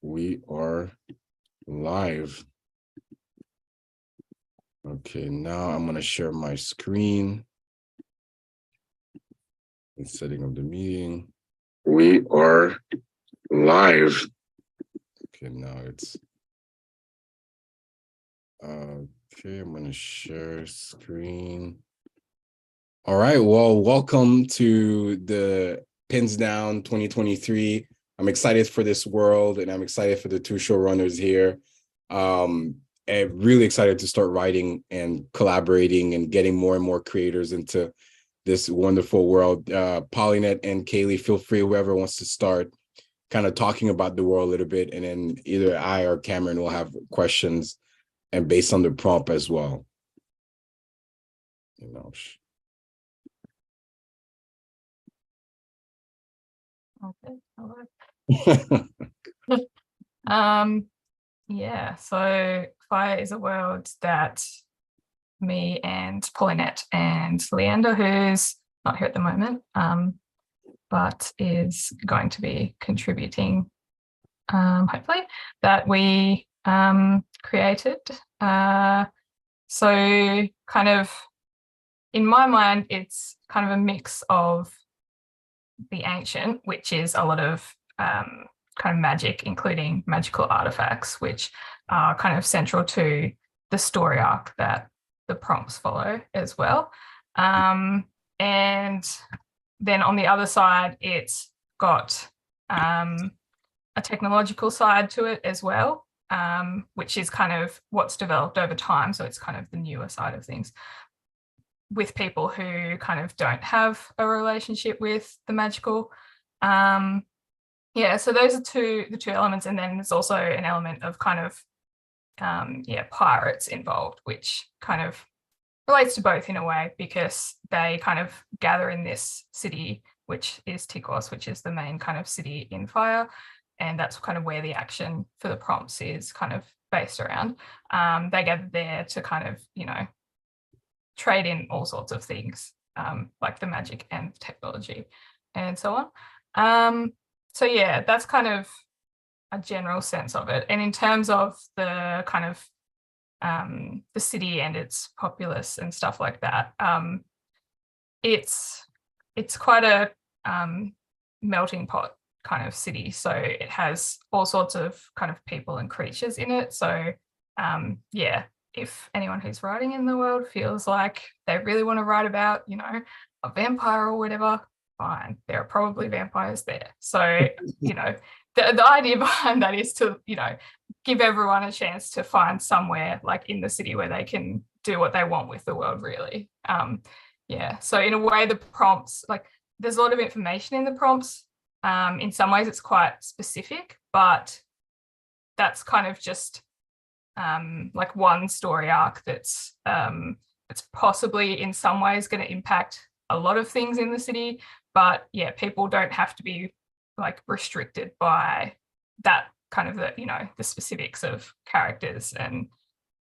We are live. Okay, now I'm going to share my screen and setting up the meeting. We are live. Okay, now it's okay. I'm going to share screen. All right. Well, welcome to the Pins Down 2023. I'm excited for this world, and I'm excited for the two showrunners here. And really excited to start writing and collaborating and getting more and more creators into this wonderful world. Paulinette and Kaylee, feel free, whoever wants to start kind of talking about the world a little bit, and then either I or Cameron will have questions and based on the prompt as well. You know. Okay. Yeah, so Faia is a world that me and Paulinette and Leander, who's not here at the moment, but is going to be contributing, hopefully, that we created. So kind of, in my mind, it's kind of a mix of the ancient, which is a lot of kind of magic, including magical artifacts, which are kind of central to the story arc that the prompts follow as well. And then on the other side, it's got a technological side to it as well, which is kind of what's developed over time. So it's kind of the newer side of things, with people who kind of don't have a relationship with the magical. Yeah, so those are the two elements, and then there's also an element of kind of pirates involved, which kind of relates to both in a way, because they kind of gather in this city, which is Tikos, which is the main kind of city in Faia, and that's kind of where the action for the prompts is kind of based around. They gather there to kind of, you know, trade in all sorts of things, like the magic and technology and so on. So yeah, that's kind of a general sense of it. And in terms of the kind of the city and its populace and stuff like that, it's quite a melting pot kind of city. So it has all sorts of kind of people and creatures in it. So yeah, if anyone who's writing in the world feels like they really want to write about, you know, a vampire or whatever, fine, there are probably vampires there. So, you know, the idea behind that is to, you know, give everyone a chance to find somewhere like in the city where they can do what they want with the world, really. Yeah, so in a way, the prompts, like, there's a lot of information in the prompts. In some ways it's quite specific, but that's kind of just like one story arc that's possibly in some ways going to impact a lot of things in the city. But yeah, people don't have to be like restricted by that kind of the, you know, the specifics of characters and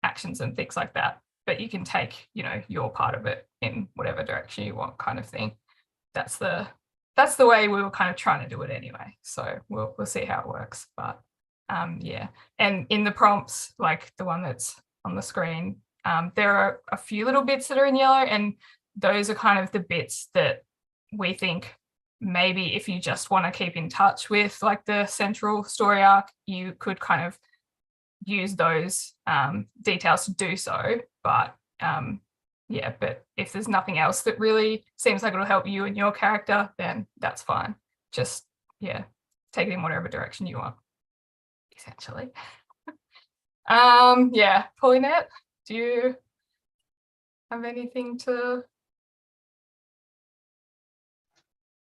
actions and things like that. But you can take, you know, your part of it in whatever direction you want, kind of thing. That's the way we were kind of trying to do it anyway. So we'll see how it works. But yeah, and in the prompts, like the one that's on the screen, there are a few little bits that are in yellow, and those are kind of the bits that we think maybe if you just want to keep in touch with like the central story arc, you could kind of use those details to do so. But yeah, but if there's nothing else that really seems like it'll help you and your character, then that's fine. Just, yeah, take it in whatever direction you want, essentially. Yeah, Paulinette, do you have anything to?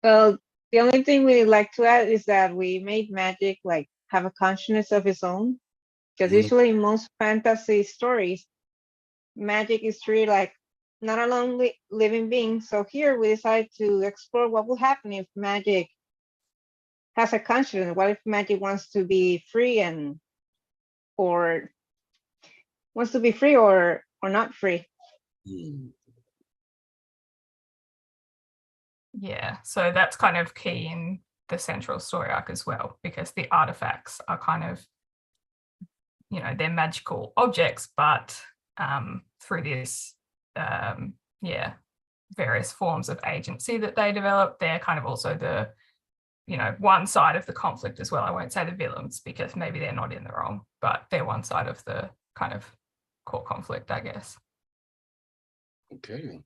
Well, the only thing we like to add is that we made magic like have a consciousness of its own, because usually in most fantasy stories, magic is treated like not a lonely living being. So here we decided to explore what will happen if magic has a conscience. What if magic wants to be free or not free? Yeah, so that's kind of key in the central story arc as well, because the artifacts are kind of, you know, they're magical objects, but through this, various forms of agency that they develop, they're kind of also the, you know, one side of the conflict as well. I won't say the villains because maybe they're not in the wrong, but they're one side of the kind of core conflict, I guess. Okay.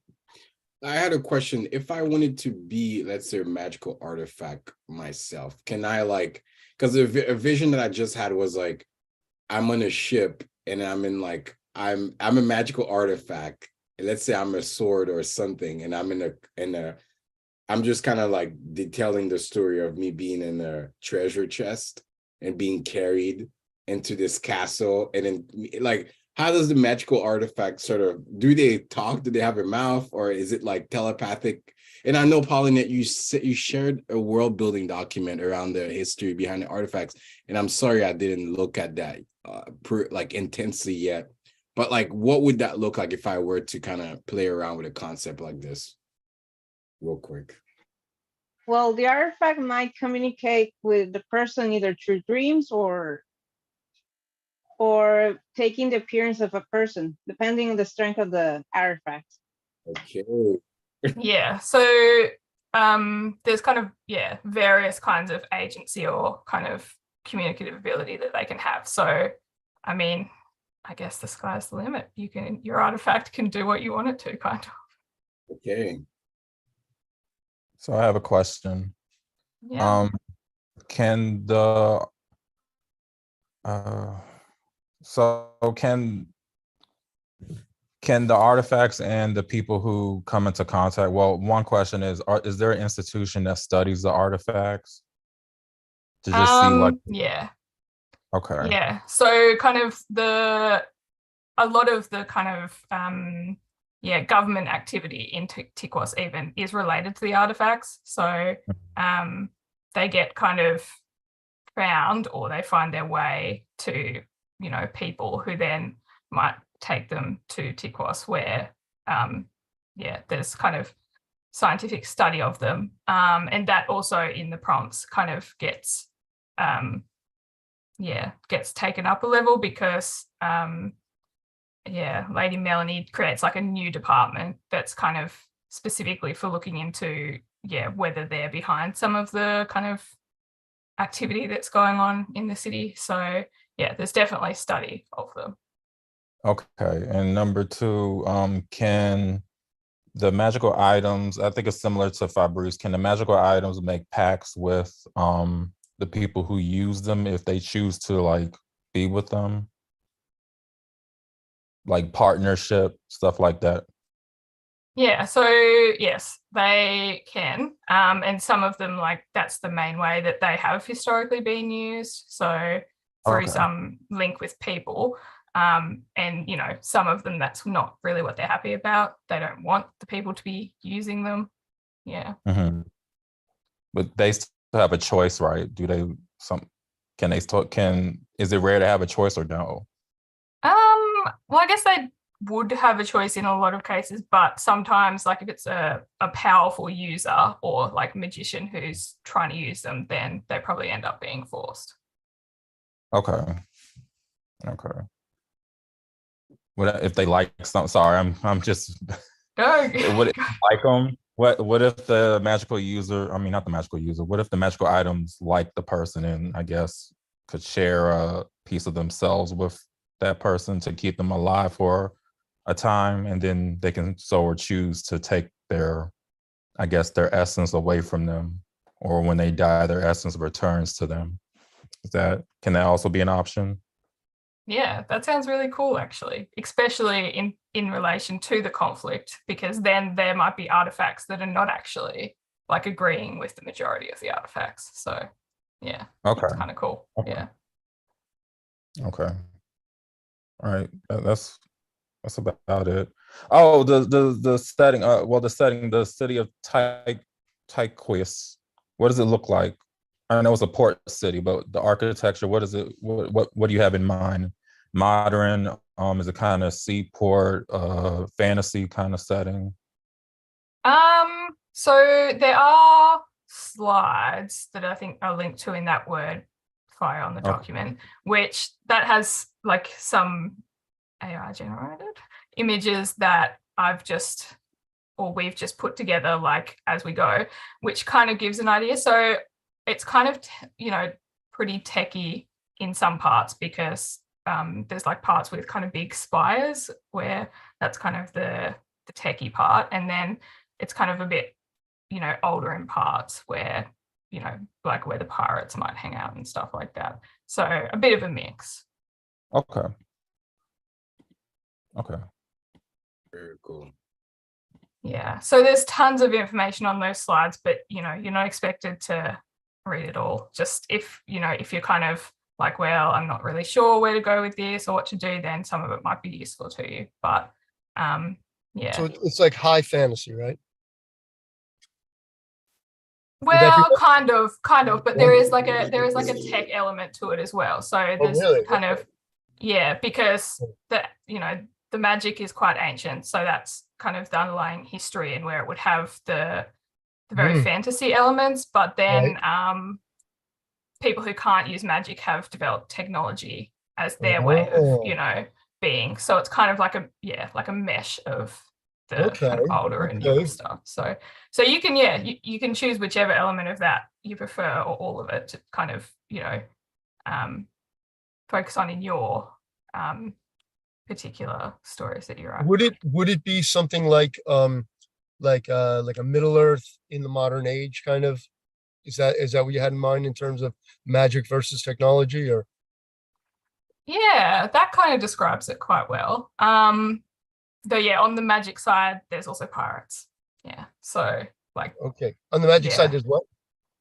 I had a question. If I wanted to be, let's say, a magical artifact myself, can I like, because a vision that I just had was like, I'm on a ship and I'm in like, I'm a magical artifact. And let's say I'm a sword or something, and I'm I'm just kind of like detailing the story of me being in a treasure chest and being carried into this castle. And then like, how does the magical artifact sort of, do they talk? Do they have a mouth, or is it like telepathic? And I know, Paulinette, you shared a world building document around the history behind the artifacts. And I'm sorry I didn't look at that like intensely yet. But like, what would that look like if I were to kind of play around with a concept like this real quick? Well, the artifact might communicate with the person either through dreams or taking the appearance of a person, depending on the strength of the artifact. Okay. Yeah. So there's kind of, various kinds of agency or kind of communicative ability that they can have. So, I mean, I guess the sky's the limit. Your artifact can do what you want it to, kind of. Okay. So I have a question. Yeah. Can the can the artifacts and the people who come into contact, well, one question is there an institution that studies the artifacts to just see like? Yeah. Okay. Yeah. So kind of a lot of the kind of government activity in Tikwas even is related to the artifacts. So they get kind of found, or they find their way to, you know, people who then might take them to Tikwas, where there's kind of scientific study of them, and that also in the prompts kind of gets taken up a level, because Lady Melanie creates like a new department that's kind of specifically for looking into whether they're behind some of the kind of activity that's going on in the city. So there's definitely study of them. Okay. And number two, can the magical items, I think it's similar to Fabrice, can the magical items make pacts with the people who use them if they choose to like be with them? Like partnership, stuff like that? Yeah, so yes, they can. And some of them, like, that's the main way that they have historically been used. So through some link with people. And, you know, some of them, that's not really what they're happy about. They don't want the people to be using them. Yeah. Mm-hmm. But they still have a choice, right? Is it rare to have a choice or no? Well, I guess they would have a choice in a lot of cases, but sometimes, like if it's a powerful user or like magician who's trying to use them, then they probably end up being forced. Okay. What if they like some? Sorry, I'm just. Go. Would it like them? What if the magical user? I mean, not the magical user. What if the magical items like the person and I guess could share a piece of themselves with that person to keep them alive for a time, and then they can choose to take their essence away from them, or when they die, their essence returns to them. Can that also be an option? Yeah, that sounds really cool, actually, especially in relation to the conflict, because then there might be artifacts that are not actually like agreeing with the majority of the artifacts. So yeah, it's kind of cool. Okay. Yeah. Okay. All right, that's about it. Oh, the setting. The city of Tyquis. What does it look like? I know it's a port city, but the architecture. What is it? What do you have in mind? Modern. Is it kind of seaport, fantasy kind of setting? So there are slides that I think are linked to in that word Faia on the Okay. document, which that has like some AI generated images that we've just put together like as we go, which kind of gives an idea. So it's kind of, pretty techy in some parts because there's like parts with kind of big spires where that's kind of the techie part. And then it's kind of a bit, older in parts where, like where the pirates might hang out and stuff like that. So a bit of a mix. Okay. Okay. Very cool. Yeah. So there's tons of information on those slides, but you're not expected to read it all. Just if you're kind of like, well, I'm not really sure where to go with this or what to do, then some of it might be useful to you. But yeah. So it's like high fantasy, right? Well, kind of, but there is like a tech element to it as well. So there's really? kind of, yeah, because the magic is quite ancient. So that's kind of the underlying history and where it would have the very fantasy elements. But then people who can't use magic have developed technology as their way of, being. So it's kind of like a mesh of the kind of older and newer stuff. So you can you can choose whichever element of that you prefer or all of it to kind of focus on in your particular stories that you're writing. Would it be something like a Middle Earth in the modern age kind of? Is that what you had in mind in terms of magic versus technology, or? Yeah, that kind of describes it quite well. Though, yeah, on the magic side, there's also pirates. Yeah, so like. Okay, on the magic side, there's what?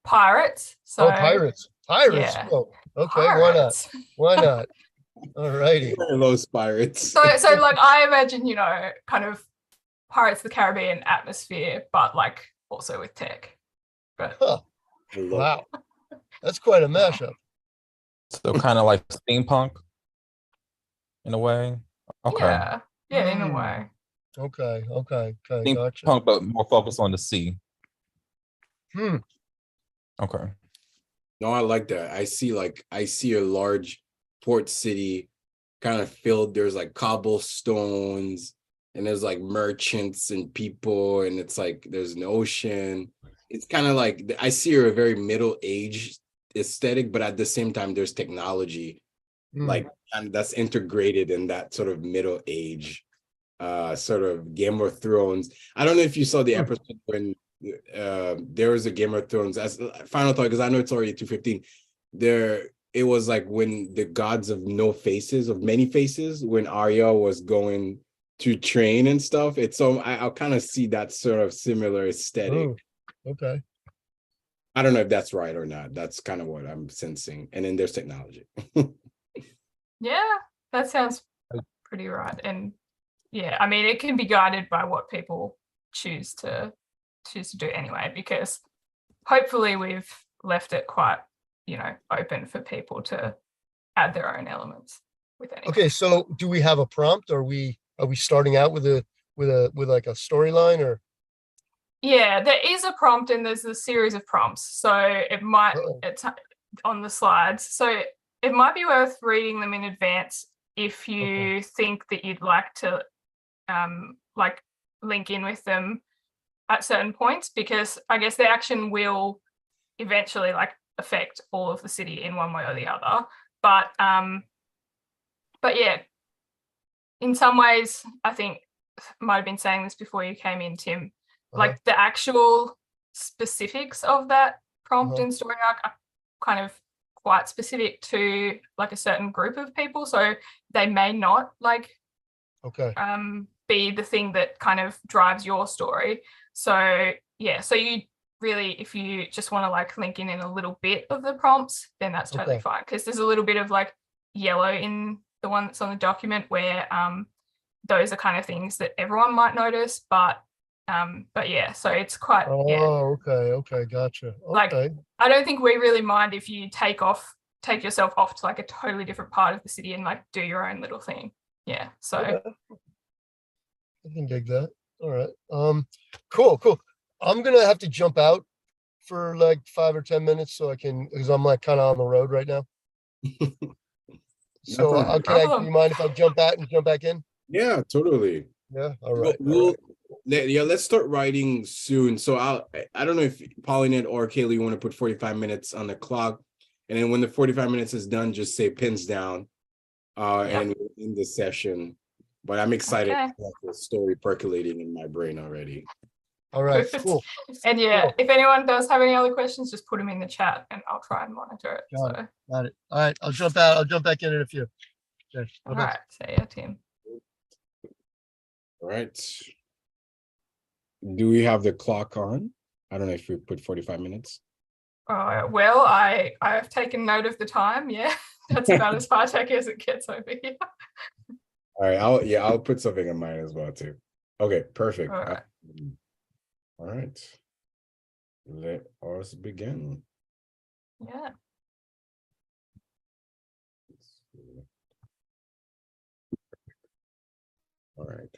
Pirates. So. Oh, pirates. Pirates. Yeah. Oh, okay. Pirates. Why not? All righty. Those pirates. So like I imagine, kind of Pirates of the Caribbean atmosphere, but like also with tech. But. Huh. Wow, that's quite a mashup. So kind of like steampunk in a way. Okay. Yeah, in a way. Okay, gotcha. Steampunk, but more focused on the sea. Okay. No, I like that. I see a large port city kind of filled. There's like cobblestones and there's like merchants and people, and it's like there's an ocean. It's kind of like I see a very middle-aged aesthetic, but at the same time, there's technology like and that's integrated in that sort of middle age sort of Game of Thrones. I don't know if you saw the episode when there was a Game of Thrones as final thought, because I know it's already 2:15. There it was like when the gods of many faces, when Arya was going to train and stuff. It's so I'll kind of see that sort of similar aesthetic. Okay. I don't know if that's right or not. That's kind of what I'm sensing. And then there's technology. Yeah, that sounds pretty right. And yeah, I mean, it can be guided by what people choose to do anyway, because hopefully we've left it quite, open for people to add their own elements with anything. Okay, so do we have a prompt? Are we starting out with like a storyline, or? Yeah, there is a prompt and there's a series of prompts. So it's on the slides. So it might be worth reading them in advance if you think that you'd like to link in with them at certain points, because I guess the action will eventually affect all of the city in one way or the other. But yeah, in some ways, I think I might have been saying this before you came in, Tim, like the actual specifics of that prompt and story arc are kind of quite specific to like a certain group of people. So they may not be the thing that kind of drives your story. So yeah, so you really, if you just want to link in a little bit of the prompts, then that's totally fine, because there's a little bit of yellow in the one that's on the document where those are kind of things that everyone might notice, but yeah, so it's quite okay, gotcha. I don't think we really mind if you take yourself off to a totally different part of the city and do your own little thing. Yeah, so I can dig that. All right. Cool. I'm gonna have to jump out for like 5 or 10 minutes so I can, because I'm like kind of on the road right now. So Nothing. can I, do Problem. you mind if I jump out and jump back in? Yeah, totally. Yeah, all Well, right. All right. let's start writing soon. So I don't know if Pauline or Kaylee want to put 45 minutes on the clock. And then when the 45 minutes is done, just say pins down. Yep. And then we'll end the session. But I'm excited Okay. about the story percolating in my brain already. All right, Good. cool. And yeah, Cool. if anyone does have any other questions, just put them in the chat and I'll try and monitor it. Got So, Got it. All right, I'll jump out. I'll jump back in a few. Okay. all Bye-bye. right. See ya, Tim. All right. Do we have the clock on? I don't know if we put 45 minutes. Well, I've taken note of the time. Yeah, that's about as far tech as it gets over here. All right, I'll put something in mine as well too. Okay, perfect. All right. All right. Let us begin. Yeah. All right.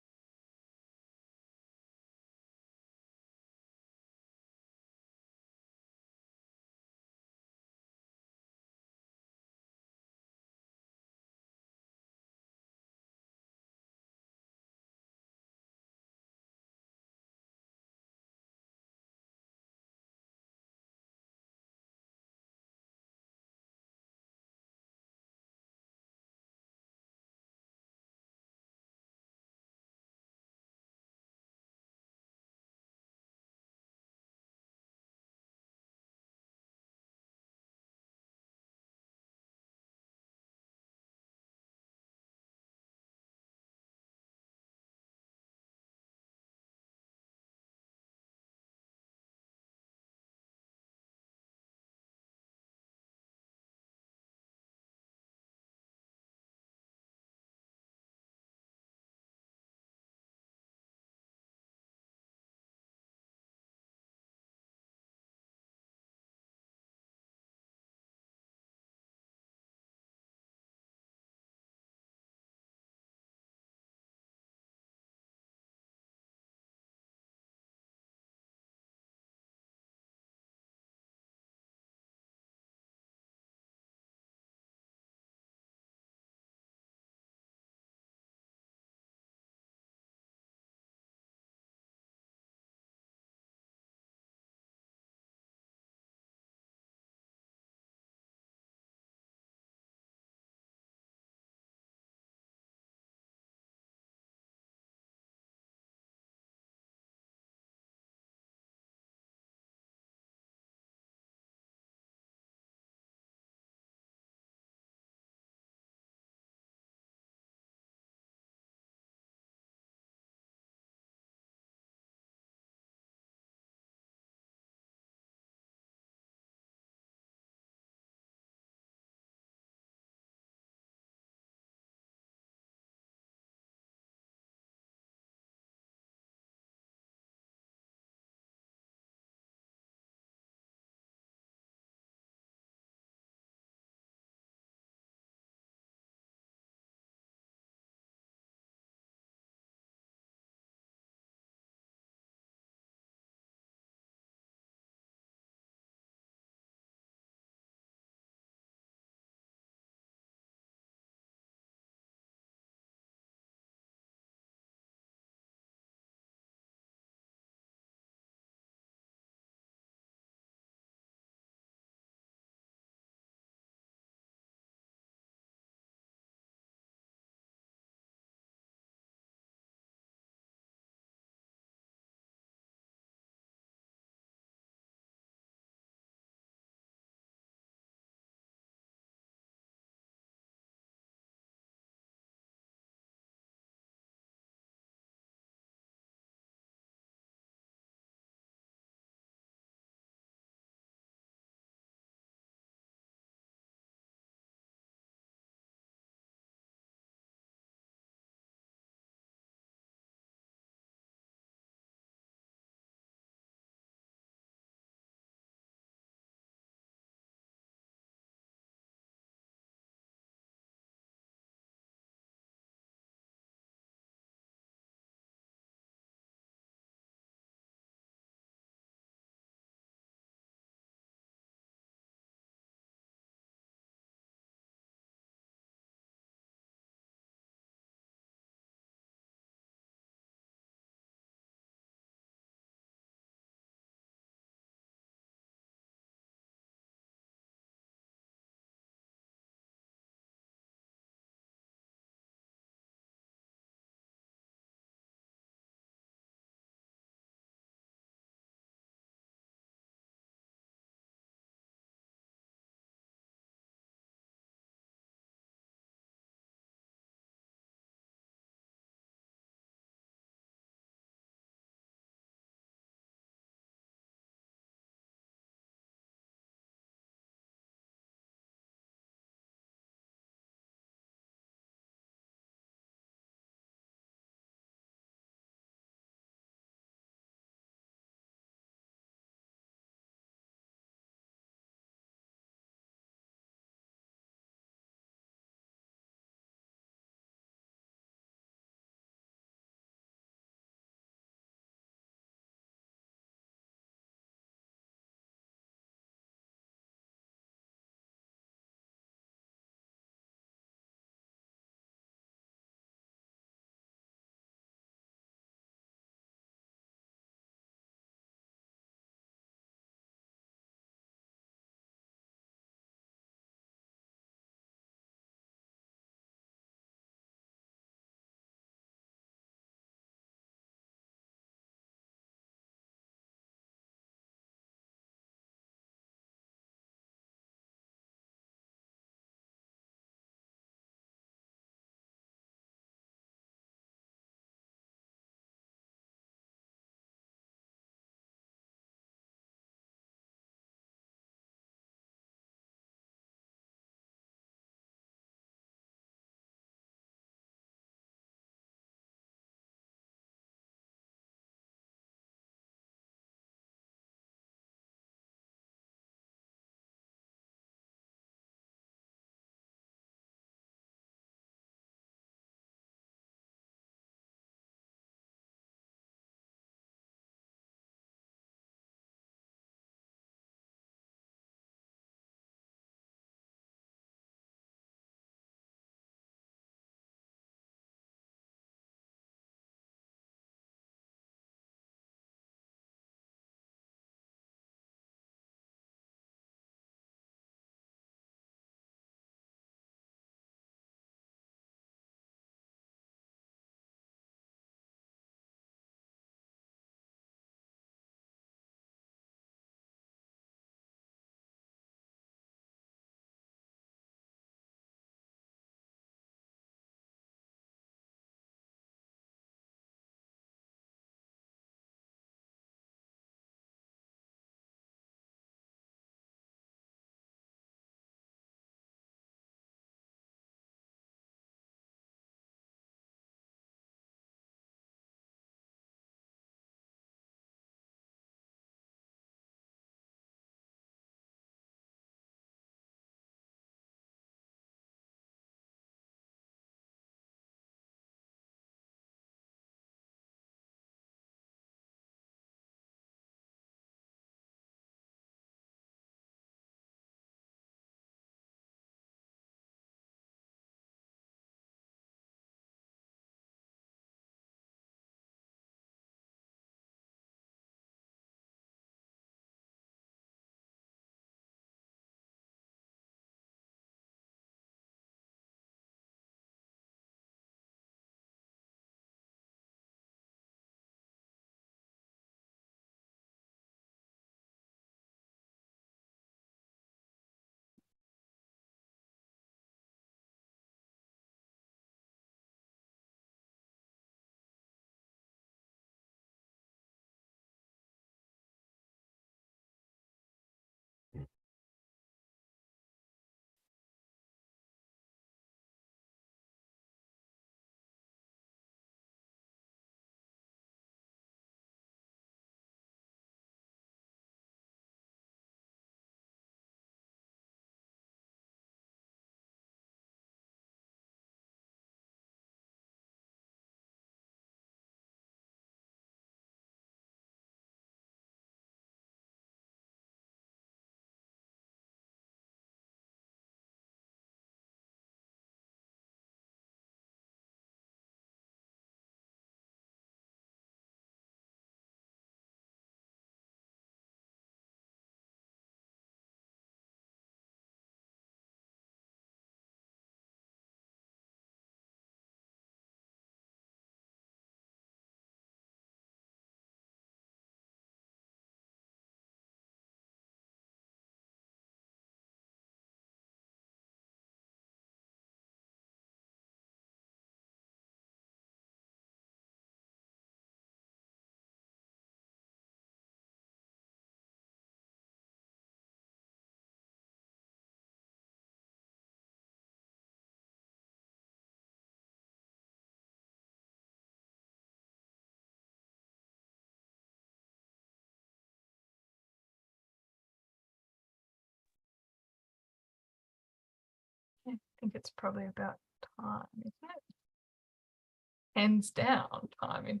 think it's probably about time, isn't it? Hands down, time.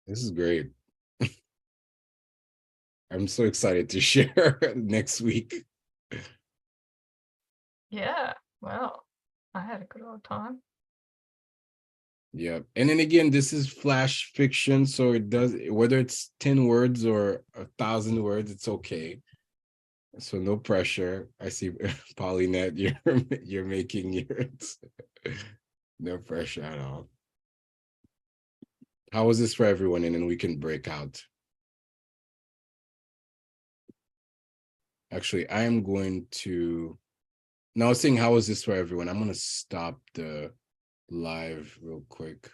This is great. I'm so excited to share next week. Yeah, well, I had a good old time. Yeah. And then again, this is flash fiction, so it does, whether it's 10 words or 1,000 words, it's okay. So no pressure. I see Paulinette, you're making yours. No pressure at all. How was this for everyone? And then we can break out. Actually, I am going to, now I was saying, how was this for everyone? I'm going to stop the live real quick.